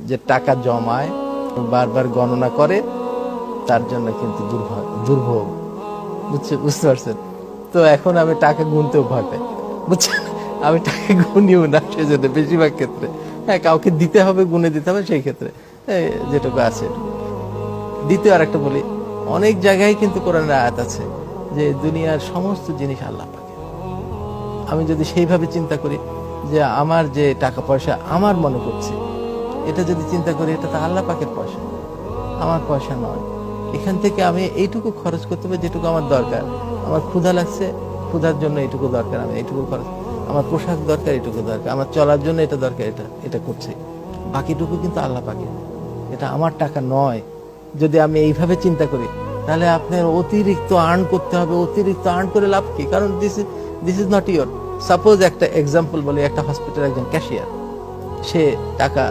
যে টাকা জমায় বারবার গণনা করে, তার জন্য কিন্তু দুর্ভোগ। বুঝতে পারছেন? তো এখন আমি টাকা গুনতেও ভয় পাই, বুঝছেন? আমি টাকা গুনিও না সেজন্য বেশিরভাগ ক্ষেত্রে। হ্যাঁ, কাউকে দিতে হবে, গুনে দিতে হবে, সেই ক্ষেত্রে যেটুকু আছে। দ্বিতীয় আর একটা বলি, অনেক জায়গায় কিন্তু কোরআনের আয়াত আছে যে দুনিয়ার সমস্ত জিনিস আল্লাহ পাকের। আমি যদি সেইভাবে চিন্তা করি যে আমার যে টাকা পয়সা আমার মনে করছি, এটা যদি চিন্তা করি, এটা তো আল্লাহ পাকের পয়সা, আমার পয়সা নয়। এখান থেকে আমি এইটুকু খরচ করতে হবে যেটুকু আমার দরকার। আমার ক্ষুধা লাগছে, ক্ষুধার জন্য এইটুকু দরকার, আমি এইটুকু খরচ। আমার পোশাক দরকার, এইটুকু দরকার। আমার চলার জন্য এটা দরকার, এটা এটা করছি। বাকিটুকু কিন্তু আল্লাহ পাকের, এটা আমার টাকা নয়। যদি আমি এইভাবে চিন্তা করি, তাহলে আপনার অতিরিক্ত আর্ন করতে হবে। অতিরিক্ত আর্ন করে লাভ কি? কারণ this is not your. Suppose একটা এক্সাম্পল বলি, একটা হসপিটাল একজন ক্যাশিয়ার, সে টাকা